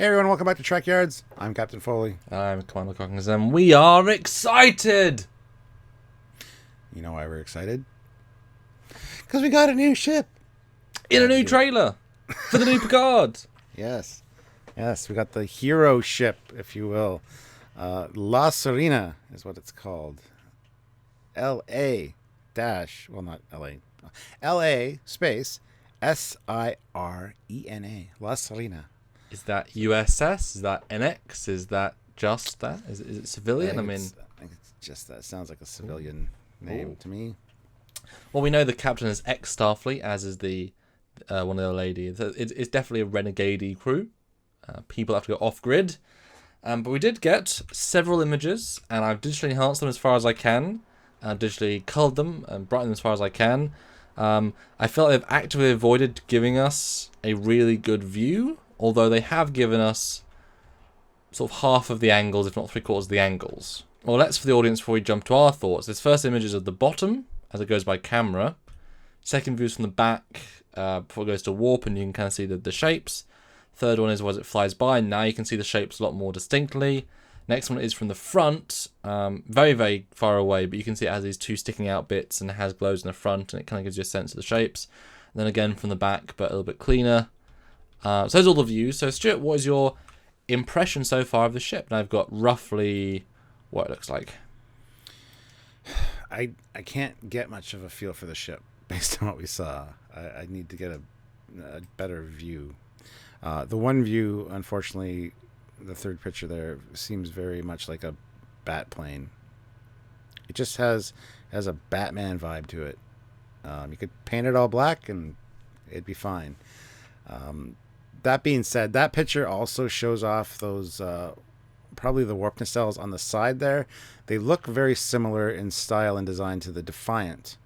Hey everyone, welcome back to Trekyards. I'm Captain Foley. I'm Commander Cockings, and we are excited! You know why we're excited? Because we got a new ship. In a new trailer for the new Picard. Yes, we got the hero ship, if you will. La Serena is what it's called. L-A dash, well not L-A. L-A space S-I-R-E-N-A. La Serena. Is that USS? Is that NX? Is that just that? Is it civilian? I think it's just that. It sounds like a civilian name to me. Well, we know the captain is ex-Starfleet, as is the one of the ladies. It's definitely a renegade crew. People have to go off-grid. But we did get several images, and I've digitally enhanced them as far as I can. Digitally coloured them and brightened them as far as I can. I felt they've actively avoided giving us a really good view, although they have given us sort of half of the angles, if not 3/4 of the angles. Well, let's, for the audience, before we jump to our thoughts, this first image is of the bottom, as it goes by camera. Second view is from the back, before it goes to warp, and you can kind of see the shapes. Third one is as it flies by, and now you can see the shapes a lot more distinctly. Next one is from the front, very, very far away, but you can see it has these two sticking out bits, and it has glows in the front, and it kind of gives you a sense of the shapes. And then again from the back, but a little bit cleaner. So those are all the views. So Stuart, what is your impression so far of the ship? Now I've got roughly what it looks like. I can't get much of a feel for the ship based on what we saw. I need to get a better view. The one view, unfortunately, the third picture there seems very much like a bat plane. It just has a Batman vibe to it. You could paint it all black and it'd be fine. That being said, that picture also shows off those probably the warp nacelles on the side there. They look very similar in style and design to the Defiant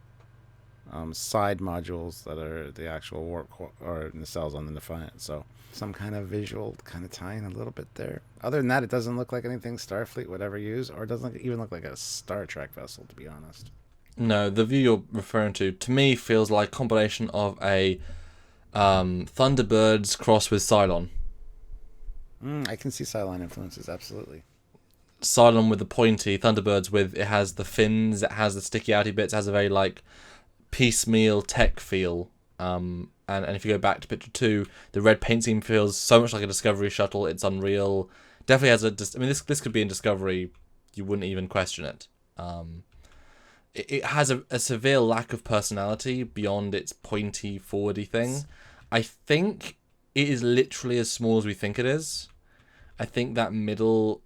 side modules that are the actual warp or nacelles on the Defiant. So some kind of visual kind of tying a little bit there. Other than that, it doesn't look like anything Starfleet would ever use, or it doesn't even look like a Star Trek vessel, to be honest. No, the view you're referring to me feels like a combination of a Thunderbirds crossed with Cylon. I can see Cylon influences, absolutely. Cylon with the pointy, Thunderbirds with, it has the fins, it has the sticky outy bits, it has a very like piecemeal tech feel. And if you go back to picture 2, the red paint scheme feels so much like a Discovery shuttle. It's unreal. Definitely has this could be in Discovery. You wouldn't even question it. It has a severe lack of personality beyond its pointy, forwardy thing. I think it is literally as small as we think it is. I think that middle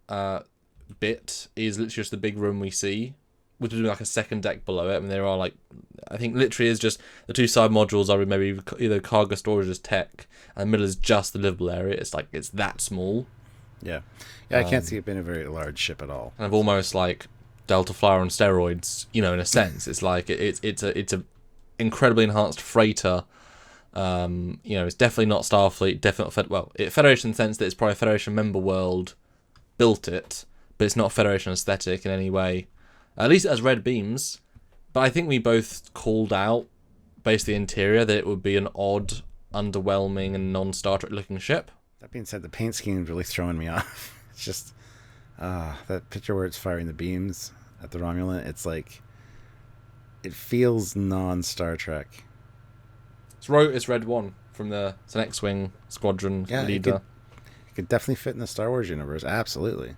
bit is literally just the big room we see, which is like a second deck below it. I mean, there are like, I think literally is just the two side modules are maybe either cargo storage as tech, and the middle is just the livable area. It's like, it's that small. Yeah, I can't see it being a very large ship at all. Kind of almost like Delta Flyer on steroids, in a sense. It's like it's a incredibly enhanced freighter. It's definitely not Starfleet, definitely not Federation in the sense that it's probably a Federation member world built it, but it's not a Federation aesthetic in any way. At least it has red beams, but I think we both called out, based the interior, that it would be an odd, underwhelming, and non-Star Trek looking ship. That being said, the paint scheme is really throwing me off. It's just that picture where it's firing the beams at the Romulan. It's like, it feels non-Star Trek. It's Red 1 from it's an X-Wing squadron leader. It could definitely fit in the Star Wars universe, absolutely.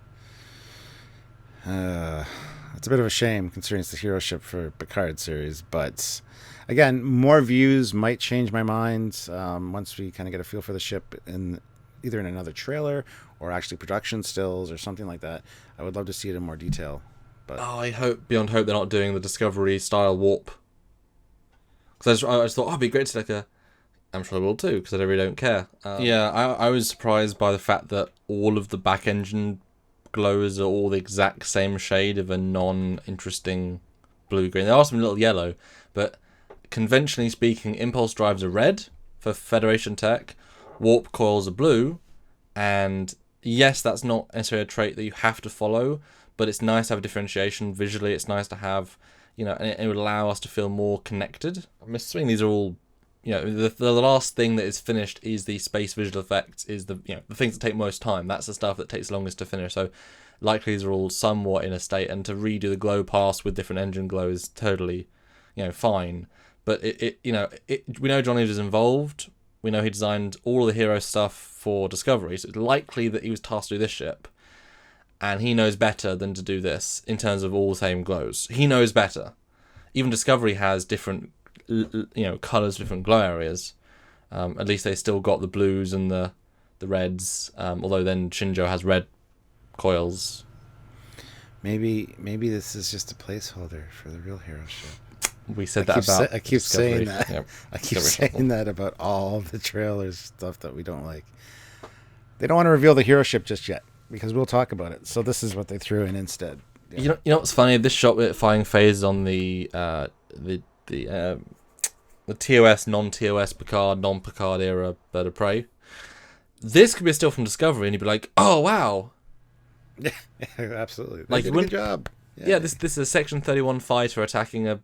It's a bit of a shame considering it's the hero ship for Picard series, but again, more views might change my mind once we kind of get a feel for the ship either in another trailer or actually production stills or something like that. I would love to see it in more detail. But I hope beyond hope they're not doing the Discovery style warp. Because I just thought, it'd be great to I'm sure I will too, because I really don't care. I was surprised by the fact that all of the back engine glows are all the exact same shade of a non-interesting blue-green. There are some little yellow, but conventionally speaking, impulse drives are red for Federation tech, warp coils are blue, and yes, that's not necessarily a trait that you have to follow, but it's nice to have a differentiation. Visually, it's nice to have, and it would allow us to feel more connected. I'm assuming these are all the last thing that is finished is the space visual effects, is the the things that take most time. That's the stuff that takes longest to finish. So likely these are all somewhat in a state, and to redo the glow pass with different engine glow is totally fine. But we know John Lee is involved. We know he designed all of the hero stuff for Discovery, so it's likely that he was tasked to do this ship, and he knows better than to do this in terms of all the same glows. He knows better. Even Discovery has different colours, different glow areas. At least they still got the blues and the reds, although then Shinjo has red coils. Maybe this is just a placeholder for the real hero ship. We said that about I keep Discovery. saying that. Yep. I keep saying that about all the trailers, stuff that we don't like. They don't want to reveal the hero ship just yet, because we'll talk about it. So this is what they threw in instead. Yeah. You know what's funny? This shot with firing phase on the TOS, non-TOS Picard, non-Picard era Bird of Prey. This could be a still from Discovery, and you'd be like, "Oh wow!" Yeah, absolutely. Like, they did a good job. Yeah, this is a Section 31 fighter attacking a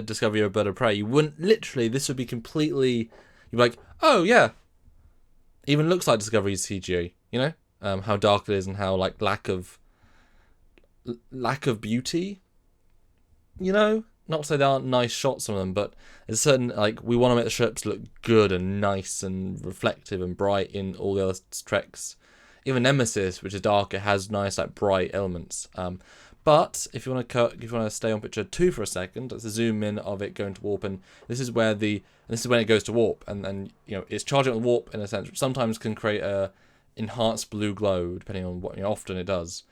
Discovery or a Bird of Prey. You wouldn't literally. This would be completely. You'd be like, "Oh yeah." Even looks like Discovery's CGI. How dark it is and how like lack of beauty. Not to say there aren't nice shots on them, but there's certain, we want to make the ships look good and nice and reflective and bright in all the other Treks. Even Nemesis, which is darker, has nice bright elements. But if you want to stay on picture 2 for a second, that's a zoom in of it going to warp, and this is when it goes to warp, and it's charging on warp in a sense, which sometimes can create a enhanced blue glow depending on what often it does.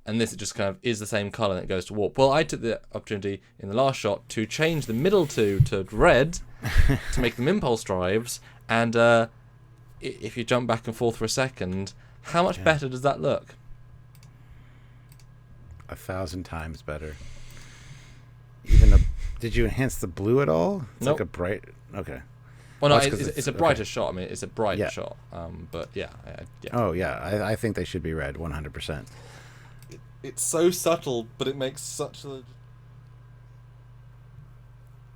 And this, it just kind of is the same colour and it goes to warp. Well, I took the opportunity in the last shot to change the middle two to red to make them impulse drives. And if you jump back and forth for a second, how much better does that look? 1,000 times better. Did you enhance the blue at all? It's nope. like a bright. Okay. Well, no, it's a brighter shot. I mean, it's a brighter shot. But yeah. Oh yeah, I think they should be red, 100%. It's so subtle, but it makes such a...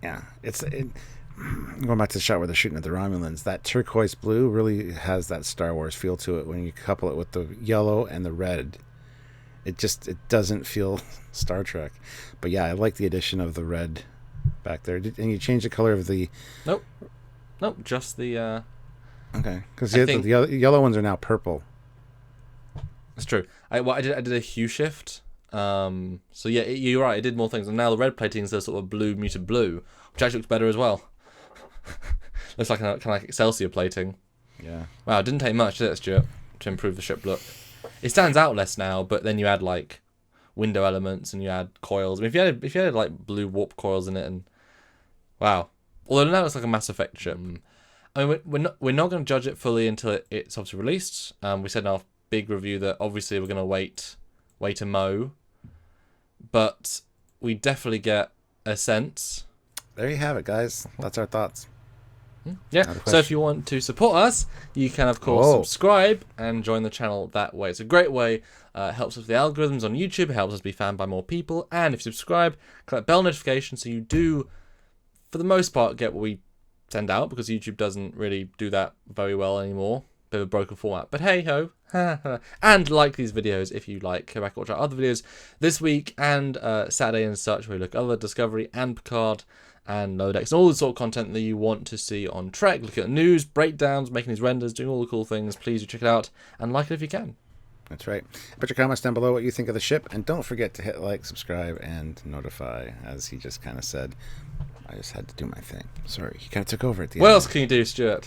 Yeah, going back to the shot where they're shooting at the Romulans, that turquoise blue really has that Star Wars feel to it. When you couple it with the yellow and the red, it doesn't feel Star Trek. But yeah, I like the addition of the red back there. And you change the color of the... Nope, just the... Okay, because the yellow ones are now purple. That's true. I did a hue shift. So yeah, you're right. It did more things, and now the red plating is a sort of blue, muted blue, which actually looks better as well. Looks like kind of like Excelsior plating. Yeah. Wow, it didn't take much, did it, Stuart, to improve the ship look. It stands out less now, but then you add window elements and you add coils. I mean, if you had blue warp coils in it, and wow. Although now it's like a Mass Effect ship. I mean, we're not going to judge it fully until it's obviously released. We said in our big review that obviously we're going to wait a mo, but we definitely get a sense. There you have it, guys. That's our thoughts. Yeah, so if you want to support us, you can of course subscribe and join the channel that way. It's a great way. It helps us with the algorithms on YouTube. It helps us be found by more people, and if you subscribe, click bell notification so you do, for the most part, get what we send out, because YouTube doesn't really do that very well anymore. Bit of a broken format, but hey ho. And like these videos if you like. Go back and watch our other videos this week and Saturday and such, where we look at other Discovery and Picard and Lower Decks and all the sort of content that you want to see on Trek. Look at the news, breakdowns, making these renders, doing all the cool things. Please do check it out and like it if you can. That's right. Put your comments down below what you think of the ship, and don't forget to hit like, subscribe, and notify, as he just kind of said. I just had to do my thing. Sorry, he kind of took over at the end. What else can you do, Stuart?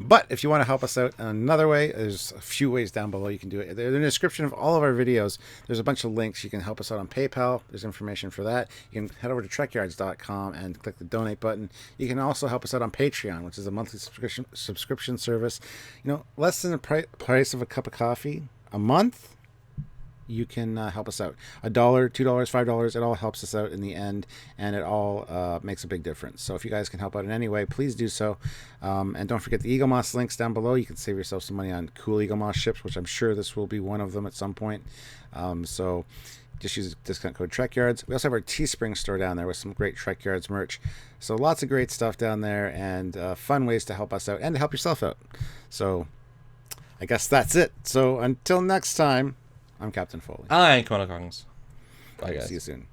But if you want to help us out in another way, there's a few ways down below you can do it. They're in the description of all of our videos. There's a bunch of links. You can help us out on PayPal. There's information for that. You can head over to trekyards.com and click the donate button. You can also help us out on Patreon, which is a monthly subscription service. Less than the price of a cup of coffee a month. You can help us out. $1, $2, $5, it all helps us out in the end, and it all makes a big difference. So if you guys can help out in any way, please do so. And don't forget the Eagle Moss links down below. You can save yourself some money on cool Eagle Moss ships, which I'm sure this will be one of them at some point. So just use discount code Trekyards. We also have our Teespring store down there with some great Trekyards merch. So lots of great stuff down there, and fun ways to help us out and to help yourself out. So I guess that's it. So until next time, I'm Captain Foley. I'm Commander Kongs. Bye, guys. See you soon.